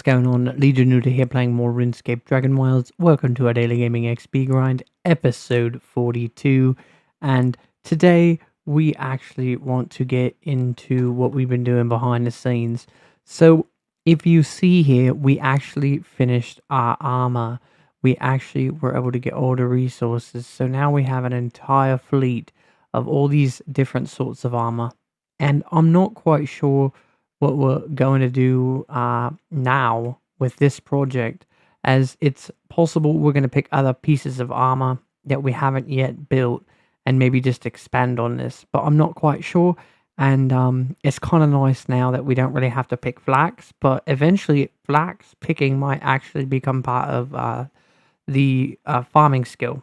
going on? Legion Nuda here playing more RuneScape Dragonwilds. Welcome to our Daily Gaming XP Grind, episode 42. And today we actually want to get into what we've been doing behind the scenes. So if you see here, we actually finished our armor. We actually were able to get all the resources. So now we have an entire fleet of all these different sorts of armor. And I'm not quite sure what we're going to do now with this project, as it's possible we're going to pick other pieces of armor that we haven't yet built and maybe just expand on this, but I'm not quite sure. And it's kind of nice now that we don't really have to pick flax, but eventually flax picking might actually become part of the farming skill.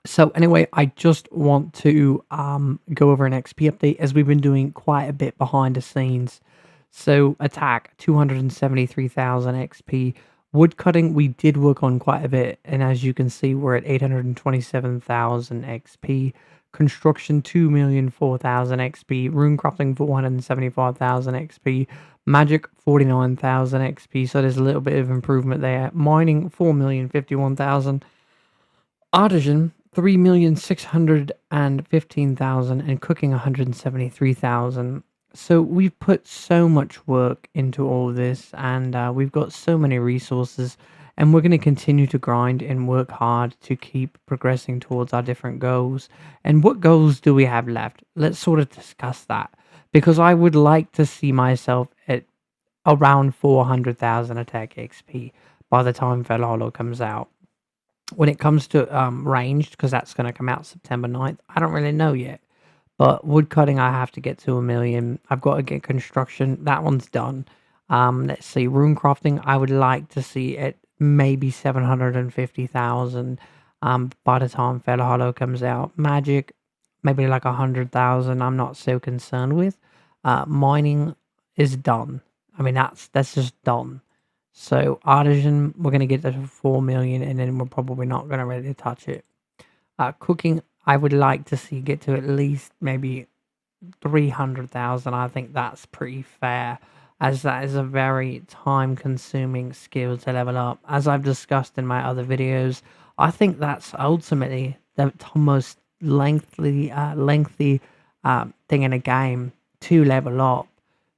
So anyway, I just want to go over an XP update, as we've been doing quite a bit behind the scenes. So attack 273,000 XP. Woodcutting we did work on quite a bit, and as you can see, we're at 827,000 XP. Construction 2,004,000 XP. Runecrafting 475,000 XP. Magic 49,000 XP. So there's a little bit of improvement there. Mining 4,051,000. Artisan 3,615,000, and cooking 173,000. So we've put so much work into all this, and we've got so many resources, and we're going to continue to grind and work hard to keep progressing towards our different goals. And what goals do we have left? Let's sort of discuss that, because I would like to see myself at around 400,000 attack XP by the time Valhalla comes out. When it comes to ranged, because that's going to come out September 9th, I don't really know yet. But woodcutting, I have to get to 1,000,000. I've got to get construction. That one's done. Let's see. Runecrafting, I would like to see it maybe 750,000 by the time Valhalla comes out. Magic, maybe like 100,000. I'm not so concerned with. Mining is done. I mean, that's just done. So artisan, we're going to get to 4 million, and then we're probably not going to really touch it. Cooking, I would like to see get to at least maybe 300,000. I think that's pretty fair, as that is a very time-consuming skill to level up. As I've discussed in my other videos, I think that's ultimately the most lengthy thing in a game to level up.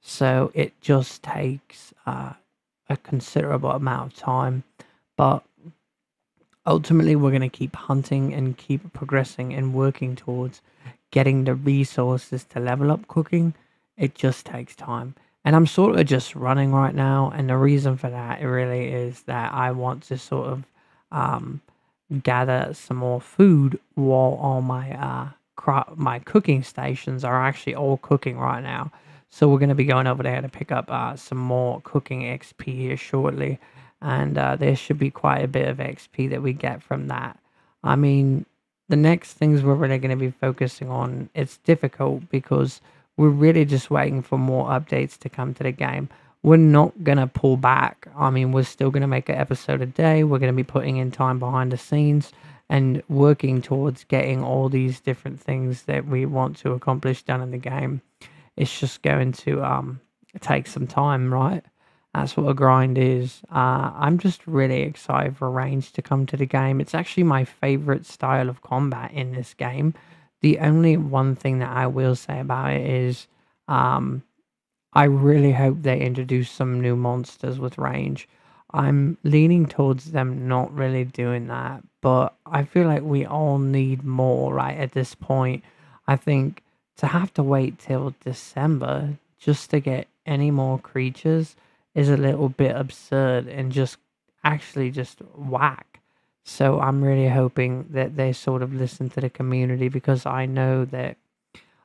So it just takes a considerable amount of time, but ultimately we're going to keep hunting and keep progressing and working towards getting the resources to level up cooking. It just takes time, and I'm sort of just running right now, and the reason for that really is that I want to sort of gather some more food while all my my cooking stations are actually all cooking right now. So we're going to be going over there to pick up some more cooking XP here shortly. And there should be quite a bit of XP that we get from that. I mean, the next things we're really going to be focusing on, it's difficult because we're really just waiting for more updates to come to the game. We're not going to pull back. I mean, we're still going to make an episode a day. We're going to be putting in time behind the scenes and working towards getting all these different things that we want to accomplish done in the game. It's just going to take some time, right? That's what a grind is. I'm just really excited for range to come to the game. It's actually my favorite style of combat in this game. The only one thing that I will say about it is I really hope they introduce some new monsters with range. I'm leaning towards them not really doing that, but I feel like we all need more right at this point. I think to have to wait till December just to get any more creatures is a little bit absurd and just actually just whack. So I'm really hoping that they sort of listen to the community, because I know that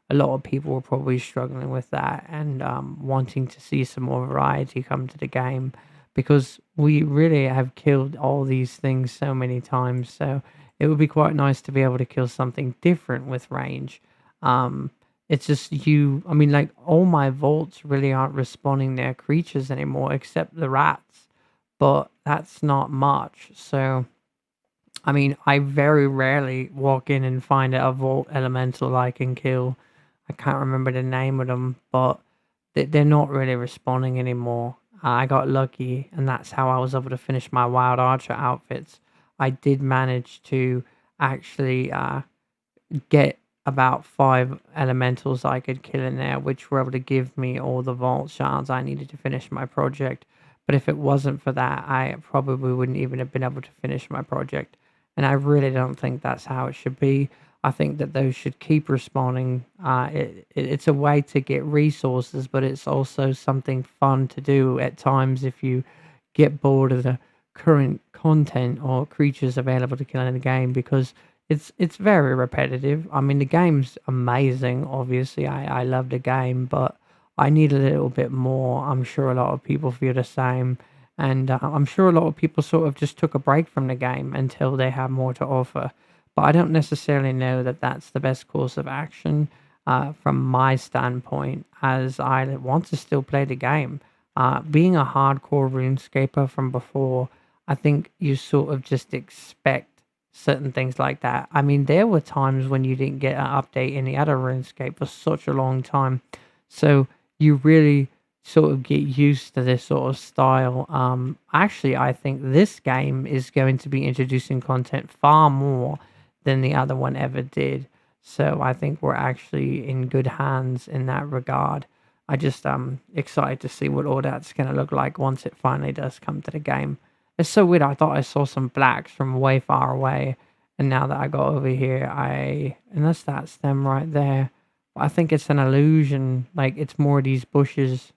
a lot of people are probably struggling with that and wanting to see some more variety come to the game, because we really have killed all these things so many times. So it would be quite nice to be able to kill something different with range. It's just I mean, like, all my vaults really aren't respawning their creatures anymore except the rats, but that's not much. So I mean, I very rarely walk in and find a vault elemental I can kill. I can't remember the name of them, but they're not really responding anymore. I got lucky, and that's how I was able to finish my wild archer outfits. I did manage to actually get about 5 elementals I could kill in there, which were able to give me all the vault shards I needed to finish my project. But if it wasn't for that, I probably wouldn't even have been able to finish my project. And I really don't think that's how it should be. I think that those should keep respawning. It's a way to get resources, but it's also something fun to do at times if you get bored of the current content or creatures available to kill in the game, because it's very repetitive. I mean, the game's amazing. Obviously, I love the game, but I need a little bit more. I'm sure a lot of people feel the same, and I'm sure a lot of people sort of just took a break from the game until they have more to offer. But I don't necessarily know that that's the best course of action from my standpoint, as I want to still play the game. Being a hardcore RuneScaper from before, I think you sort of just expect certain things like that. I mean, there were times when you didn't get an update in the other RuneScape for such a long time. So you really sort of get used to this sort of style. Actually, I think this game is going to be introducing content far more than the other one ever did. So I think we're actually in good hands in that regard. I just excited to see what all that's going to look like once it finally does come to the game. It's so weird. I thought I saw some blacks from way far away, and now that I got over here, unless that's them right there, I think it's an illusion. Like, it's more these bushes.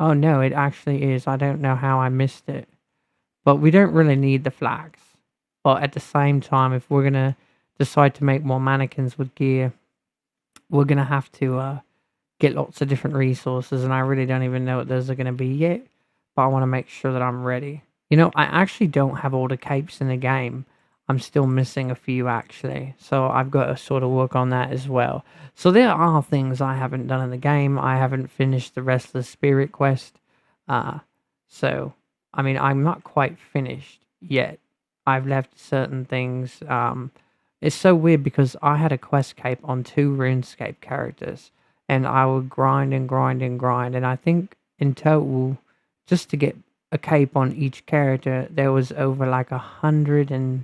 Oh no, it actually is. I don't know how I missed it, but we don't really need the flags. But at the same time, if we're gonna decide to make more mannequins with gear, we're gonna have to get lots of different resources, and I really don't even know what those are gonna be yet. But I want to make sure that I'm ready. You know, I actually don't have all the capes in the game. I'm still missing a few, actually. So I've got to sort of work on that as well. So there are things I haven't done in the game. I haven't finished the Restless Spirit quest. So, I mean, I'm not quite finished yet. I've left certain things. It's so weird because I had a quest cape on 2 RuneScape characters. And I would grind and grind and grind. And I think in total, just to get a cape on each character, there was over like 100 and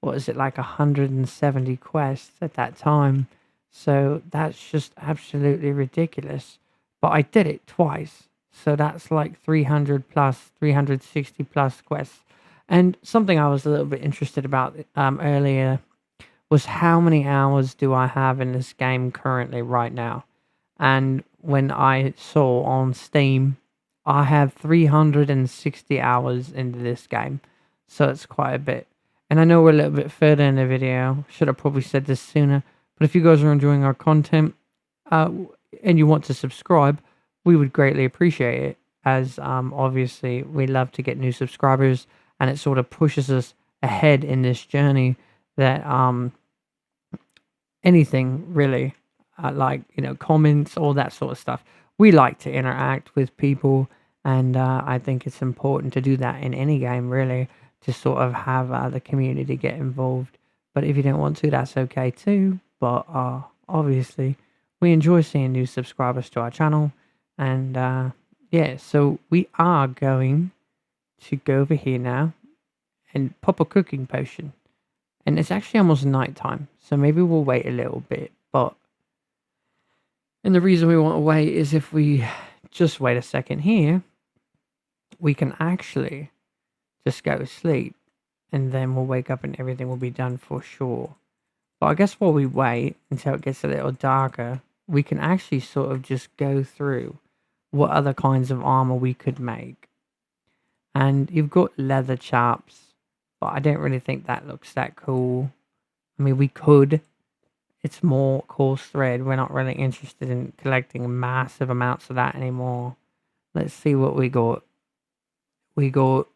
what is it, like 170 quests at that time. So that's just absolutely ridiculous. But I did it twice, so that's like 300 plus, 360 plus quests. And something I was a little bit interested about earlier was how many hours do I have in this game currently right now. And when I saw on Steam, I have 360 hours into this game, so it's quite a bit. And I know we're a little bit further in the video. Should have probably said this sooner. But if you guys are enjoying our content and you want to subscribe, we would greatly appreciate it. As obviously we love to get new subscribers, and it sort of pushes us ahead in this journey. That anything really, like, you know, comments, all that sort of stuff. We like to interact with people, and I think it's important to do that in any game, really, to sort of have the community get involved. But if you don't want to, that's okay too. But obviously, we enjoy seeing new subscribers to our channel. And yeah, so we are going to go over here now and pop a cooking potion. And it's actually almost night time, so maybe we'll wait a little bit. But and the reason we want to wait is if we just wait a second here, we can actually just go to sleep, and then we'll wake up and everything will be done for sure. But I guess while we wait until it gets a little darker, we can actually sort of just go through what other kinds of armor we could make. And you've got leather chaps, but I don't really think that looks that cool. I mean, we could. It's more coarse thread. We're not really interested in collecting massive amounts of that anymore. Let's see what we got. We got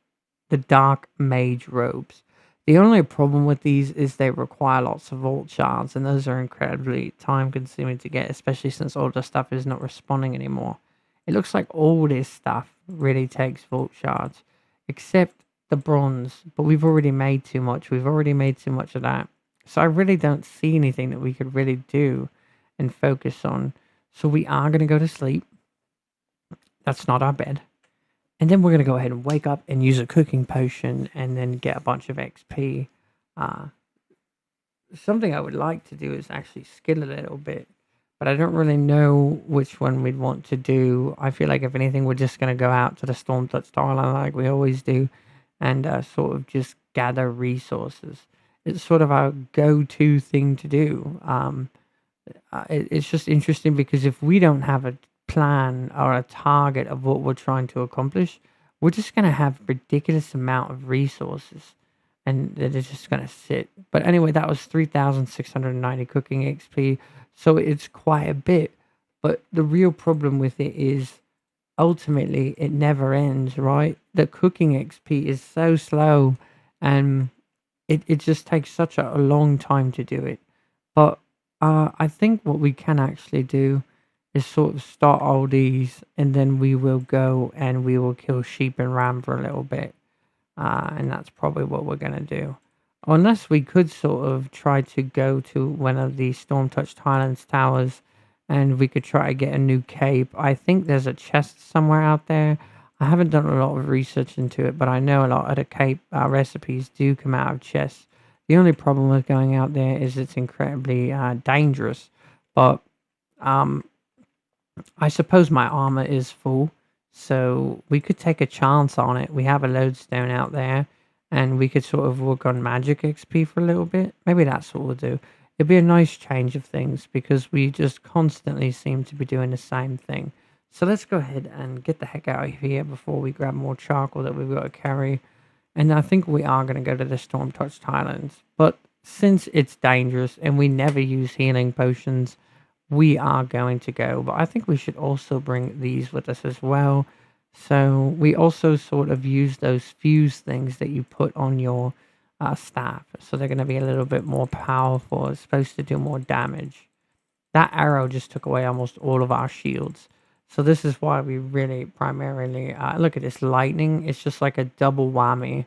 the dark mage robes. The only problem with these is they require lots of vault shards, and those are incredibly time consuming to get, especially since all the stuff is not responding anymore. It looks like all this stuff really takes vault shards, except the bronze, but we've already made too much. We've already made too much of that. So I really don't see anything that we could really do and focus on. So we are going to go to sleep. That's not our bed. And then we're going to go ahead and wake up and use a cooking potion and then get a bunch of XP. Uh, Something I would like to do is actually skill a little bit, but I don't really know which one we'd want to do. I feel like if anything, we're just going to go out to the Stormtouched Island like we always do and sort of just gather resources. It's sort of our go-to thing to do. It's just interesting because if we don't have a plan or a target of what we're trying to accomplish, we're just going to have ridiculous amount of resources and they're just going to sit. But anyway, that was 3,690 cooking XP. So it's quite a bit. But the real problem with it is ultimately it never ends, right? The cooking XP is so slow and it just takes such a long time to do it. But I think what we can actually do is sort of start all these and then we will go and we will kill sheep and ram for a little bit. And that's probably what we're going to do. Unless we could sort of try to go to one of the Stormtouched Highlands towers and we could try to get a new cape. I think there's a chest somewhere out there. I haven't done a lot of research into it, but I know a lot of the cape recipes do come out of chests. The only problem with going out there is it's incredibly dangerous. But um, I suppose my armor is full, so we could take a chance on it. We have a lodestone out there, and we could sort of work on magic XP for a little bit. Maybe that's what we'll do. It'd be a nice change of things because we just constantly seem to be doing the same thing. So let's go ahead and get the heck out of here before we grab more charcoal that we've got to carry. And I think we are going to go to the Storm-Touched Highlands. But since it's dangerous and we never use healing potions, we are going to go. But I think we should also bring these with us as well. So we also sort of use those fuse things that you put on your staff. So they're going to be a little bit more powerful. It's supposed to do more damage. That arrow just took away almost all of our shields. So this is why we really primarily look at this lightning. It's just like a double whammy.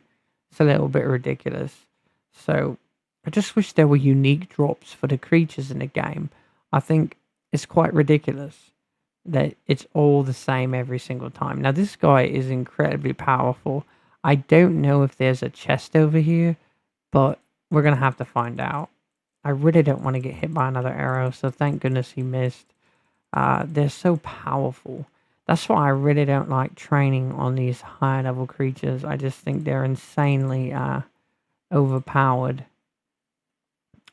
It's a little bit ridiculous. So I just wish there were unique drops for the creatures in the game. I think it's quite ridiculous that it's all the same every single time. Now this guy is incredibly powerful. I don't know if there's a chest over here, but we're going to have to find out. I really don't want to get hit by another arrow, so thank goodness he missed. They're so powerful. That's why I really don't like training on these high level creatures. I just think they're insanely overpowered.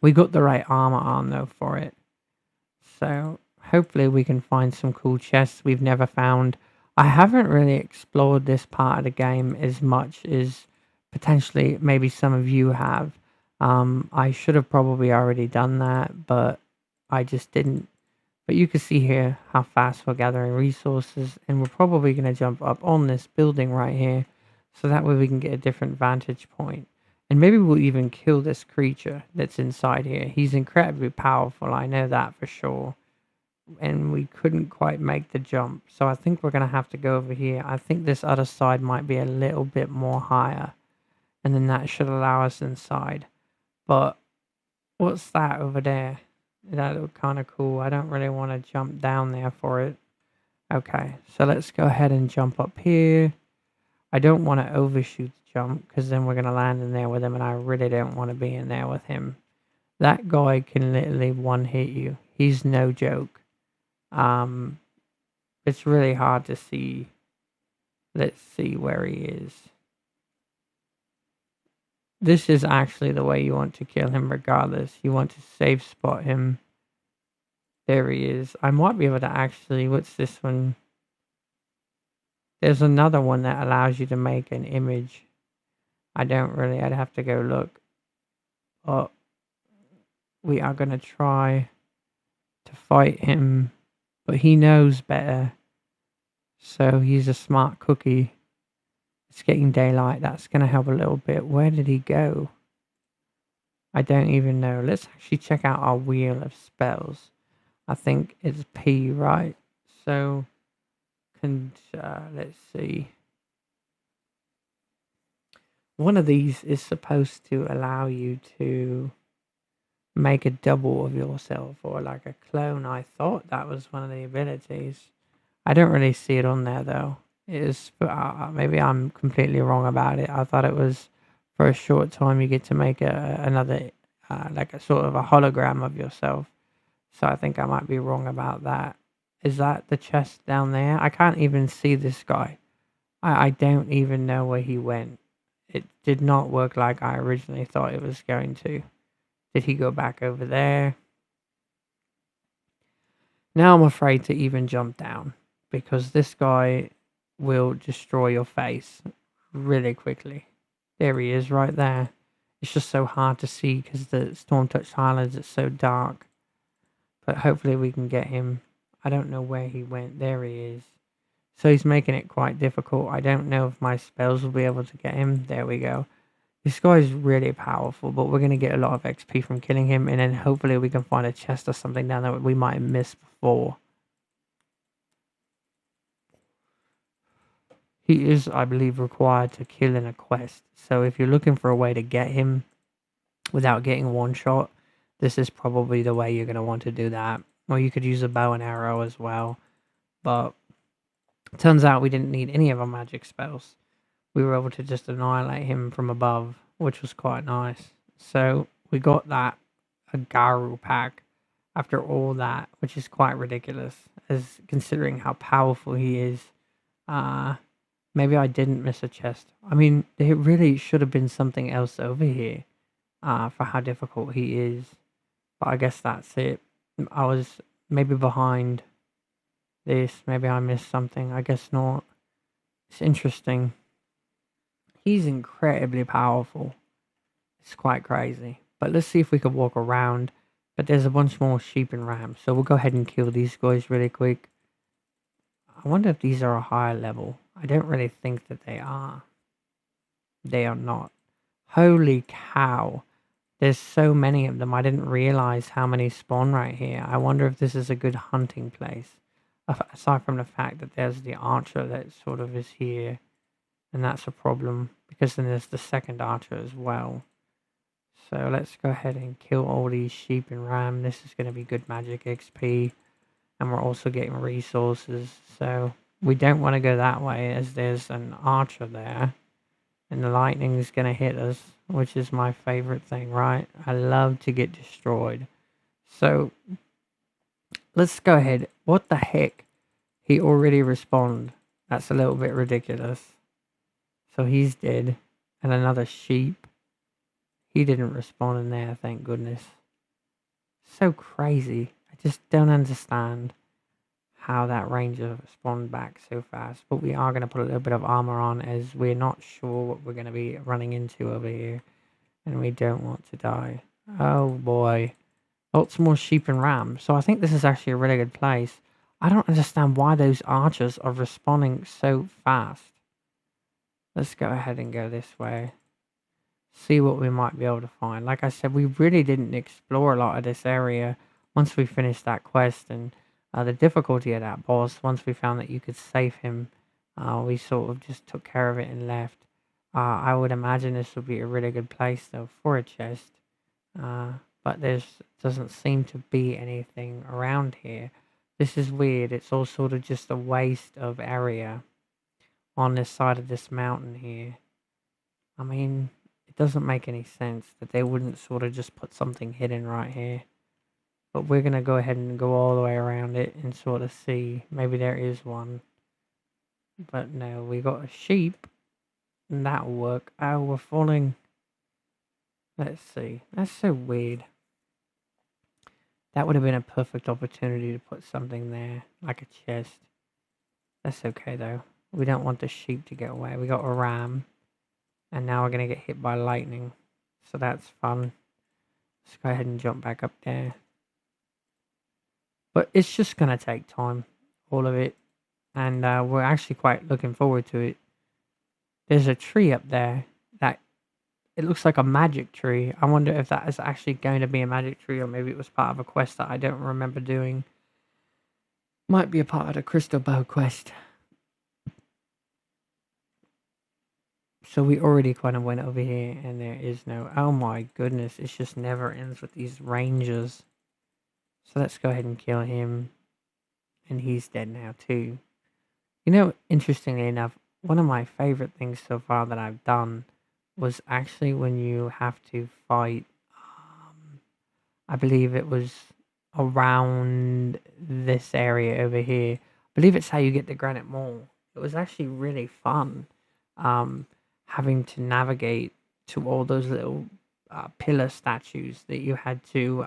We got the right armor on though for it. So hopefully we can find some cool chests we've never found. I haven't really explored this part of the game as much as potentially maybe some of you have. I should have probably already done that, but I just didn't. But you can see here how fast we're gathering resources, and we're probably going to jump up on this building right here, so that way we can get a different vantage point. And maybe we'll even kill this creature that's inside here. He's incredibly powerful, I know that for sure. And we couldn't quite make the jump, so I think we're going to have to go over here. I think this other side might be a little bit more higher, and then that should allow us inside. But what's that over there? That looked kind of cool. I don't really want to jump down there for it. Okay, so let's go ahead and jump up here. I don't want to overshoot the jump because then we're going to land in there with him, and I really don't want to be in there with him. That guy can literally one hit you. He's no joke. It's really hard to see. Let's see where he is. This is actually the way you want to kill him regardless. You want to safe spot him. There he is. I might be able to actually... What's this one? There's another one that allows you to make an image. I don't really... I'd have to go look. Oh, we are going to try to fight him. But he knows better. So he's a smart cookie. It's getting daylight. That's going to help a little bit. Where did he go? I don't even know. Let's actually check out our wheel of spells. I think it's P, right? So, let's see. One of these is supposed to allow you to make a double of yourself or like a clone. I thought that was one of the abilities. I don't really see it on there though. It is, maybe I'm completely wrong about it. I thought it was for a short time you get to make another, like a sort of a hologram of yourself. So I think I might be wrong about that. Is that the chest down there? I can't even see this guy. I don't even know where he went. It did not work like I originally thought it was going to. Did he go back over there? Now I'm afraid to even jump down because this guy will destroy your face really quickly. There he is right there. It's just so hard to see because the Stormtouched Highlands is so dark. But hopefully we can get him. I don't know where he went. There he is. So he's making it quite difficult. I don't know if my spells will be able to get him. There we go. This guy is really powerful, but we're going to get a lot of XP from killing him. And then hopefully we can find a chest or something down there that we might have missed before. He is, I believe, required to kill in a quest. So if you're looking for a way to get him without getting one shot, this is probably the way you're going to want to do that. Or you could use a bow and arrow as well. But it turns out we didn't need any of our magic spells. We were able to just annihilate him from above, which was quite nice. So we got that, a Garu pack, after all that, which is quite ridiculous, as considering how powerful he is. Maybe I didn't miss a chest. I mean, there really should have been something else over here, for how difficult he is. But I guess that's it. I was maybe behind this. Maybe I missed something. I guess not. It's interesting. He's incredibly powerful. It's quite crazy. But let's see if we can walk around. But there's a bunch more sheep and rams. So we'll go ahead and kill these guys really quick. I wonder if these are a higher level. I don't really think that they are. They are not. Holy cow. There's so many of them. I didn't realize how many spawn right here. I wonder if this is a good hunting place. Aside from the fact that there's the archer that sort of is here. And that's a problem. Because then there's the second archer as well. So let's go ahead and kill all these sheep and ram. This is going to be good magic XP. And we're also getting resources. So we don't want to go that way as there's an archer there. And the lightning is going to hit us, which is my favorite thing, right? I love to get destroyed. So let's go ahead. What the heck? He already respawned. That's a little bit ridiculous. So he's dead. And another sheep. He didn't respawn in there, thank goodness. So crazy. I just don't understand how that ranger spawned back so fast. But we are going to put a little bit of armor on as we're not sure what we're going to be running into over here. And we don't want to die. Oh boy. Lots more sheep and rams. So I think this is actually a really good place. I don't understand why those archers are respawning so fast. Let's go ahead and go this way. See what we might be able to find. Like I said, we really didn't explore a lot of this area once we finished that quest. And the difficulty of that boss, once we found that you could save him, we sort of just took care of it and left. I would imagine this would be a really good place though for a chest. But doesn't seem to be anything around here. This is weird. It's all sort of just a waste of area on this side of this mountain here. I mean, it doesn't make any sense that they wouldn't sort of just put something hidden right here. But we're going to go ahead and go all the way around it and sort of see. Maybe there is one. But no, we got a sheep. And that'll work. Oh, we're falling. Let's see. That's so weird. That would have been a perfect opportunity to put something there. Like a chest. That's okay though. We don't want the sheep to get away. We got a ram. And now we're going to get hit by lightning. So that's fun. Let's go ahead and jump back up there. But it's just going to take time. All of it. And we're actually quite looking forward to it. There's a tree up there. That it looks like a magic tree. I wonder if that is actually going to be a magic tree. Or maybe it was part of a quest that I don't remember doing. Might be a part of the crystal bow quest. So we already kind of went over here and there is no... Oh my goodness, it just never ends with these rangers. So let's go ahead and kill him. And he's dead now too. You know, interestingly enough, one of my favorite things so far that I've done was actually when you have to fight. I believe it was around this area over here. I believe it's how you get the granite mall. It was actually really fun, um, having to navigate to all those little pillar statues that you had to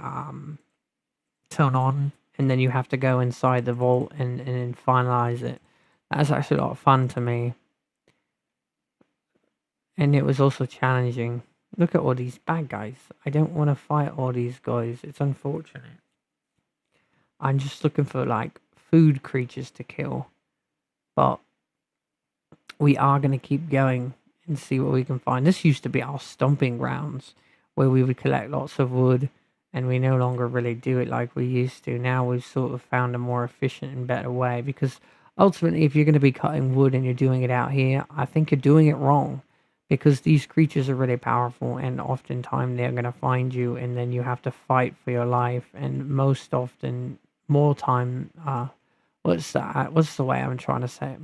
turn on, and then you have to go inside the vault and then finalize it. That's actually a lot of fun to me, and it was also challenging. Look at all these bad guys. I don't want to fight all these guys. It's unfortunate. I'm just looking for like food creatures to kill, but we are going to keep going and see what we can find. This used to be our stomping grounds where we would collect lots of wood, and we no longer really do it like we used to. Now we've sort of found a more efficient and better way, because ultimately, if you're going to be cutting wood and you're doing it out here, I think you're doing it wrong, because these creatures are really powerful, and oftentimes they're going to find you, and then you have to fight for your life. And most often, more time, what's the way I'm trying to say it?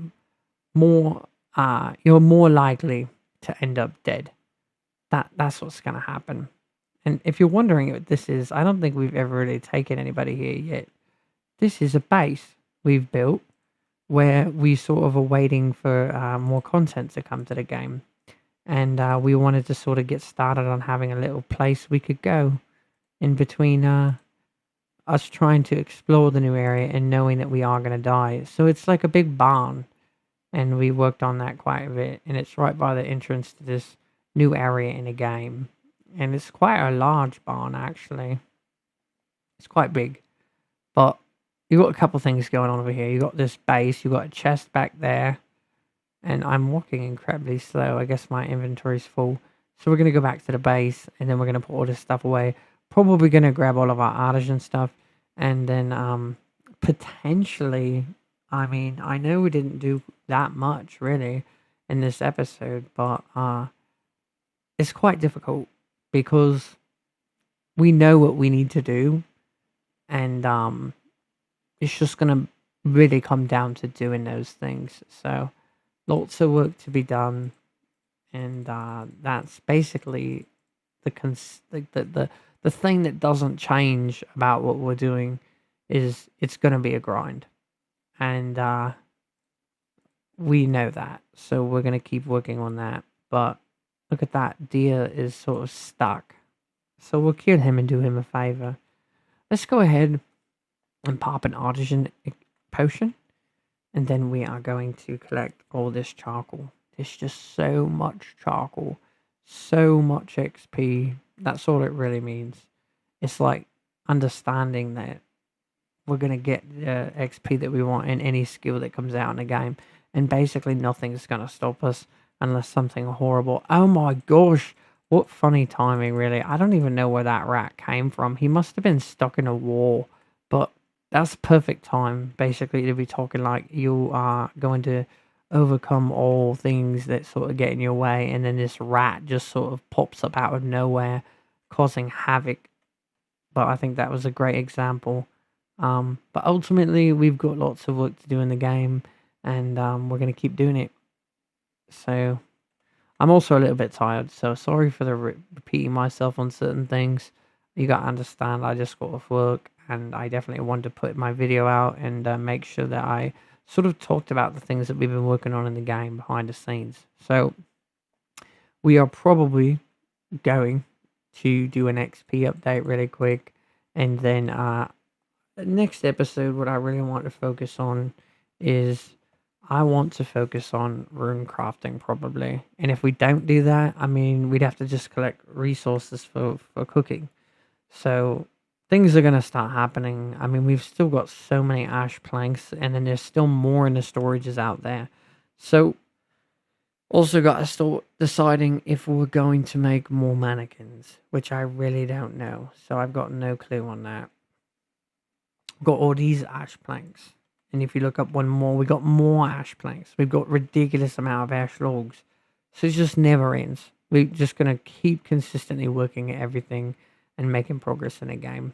More you're more likely to end up dead. That's what's going to happen. And if you're wondering what this is, I don't think we've ever really taken anybody here yet. This is a base we've built where we sort of are waiting for more content to come to the game, and we wanted to sort of get started on having a little place we could go in between us trying to explore the new area and knowing that we are going to die. So it's like a big barn, and we worked on that quite a bit, and it's right by the entrance to this new area in the game, and it's quite a large barn actually. It's quite big, but you got a couple things going on over here. You got this base, you got a chest back there, and I'm walking incredibly slow. I guess my inventory's full, so we're gonna go back to the base, and then we're gonna put all this stuff away. Probably gonna grab all of our artisan stuff, and then potentially, I mean, I know we didn't do that much really in this episode, but it's quite difficult because we know what we need to do, and it's just gonna really come down to doing those things. So lots of work to be done, and that's basically the thing that doesn't change about what we're doing is it's gonna be a grind, and we know that, so we're gonna keep working on that. But look at that, deer is sort of stuck, so we'll kill him and do him a favor. Let's go ahead and pop an artisan potion, and then we are going to collect all this charcoal. There's just so much charcoal, so much XP. That's all it really means. It's like understanding that we're going to get the XP that we want in any skill that comes out in the game, and basically nothing's going to stop us unless something horrible. Oh my gosh, what funny timing, really. I don't even know where that rat came from. He must have been stuck in a wall, but that's perfect time, basically, to be talking like you are going to overcome all things that sort of get in your way, and then this rat just sort of pops up out of nowhere, causing havoc. But I think that was a great example. But ultimately, we've got lots of work to do in the game, and we're going to keep doing it. So I'm also a little bit tired, so sorry for the repeating myself on certain things. You got to understand, I just got off work, and I definitely wanted to put my video out and make sure that I sort of talked about the things that we've been working on in the game behind the scenes. So we are probably going to do an XP update really quick, and then the next episode, what I really want to focus on is I want to focus on rune crafting probably. And if we don't do that, I mean, we'd have to just collect resources for cooking. So things are going to start happening. I mean, we've still got so many ash planks, and then there's still more in the storages out there. So also got to start deciding if we're going to make more mannequins, which I really don't know. So I've got no clue on that. Got all these ash planks, and if you look up one more, we got more ash planks. We've got ridiculous amount of ash logs, so it just never ends. We're just gonna keep consistently working at everything and making progress in the game.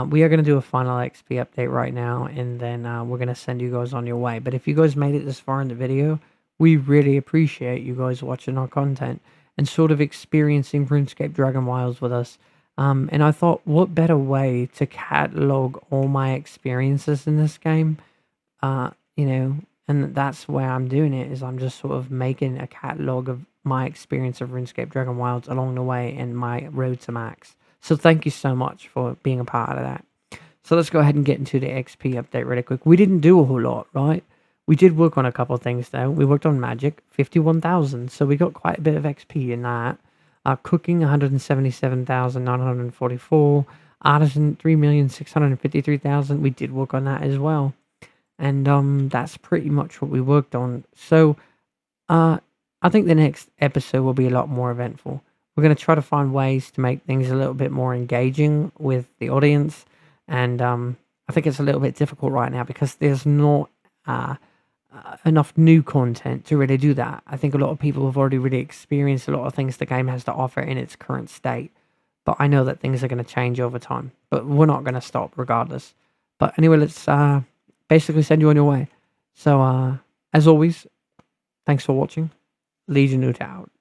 We are going to do a final XP update right now, and then we're going to send you guys on your way. But if you guys made it this far in the video, we really appreciate you guys watching our content and sort of experiencing RuneScape Dragonwilds with us. And I thought, what better way to catalog all my experiences in this game? You know, and that's where I'm doing it, is I'm just sort of making a catalog of my experience of RuneScape Dragonwilds along the way and my road to max. So thank you so much for being a part of that. So let's go ahead and get into the XP update really quick. We didn't do a whole lot, right? We did work on a couple of things though. We worked on magic, 51,000. So we got quite a bit of XP in that. Cooking, 177,944. Artisan, 3,653,000. We did work on that as well. And that's pretty much what we worked on. So I think the next episode will be a lot more eventful. We're going to try to find ways to make things a little bit more engaging with the audience. And I think it's a little bit difficult right now because there's not enough new content to really do that. I think a lot of people have already really experienced a lot of things the game has to offer in its current state. But I know that things are going to change over time. But we're not going to stop regardless. But anyway, let's basically send you on your way. So, as always, thanks for watching. Legion Ut out.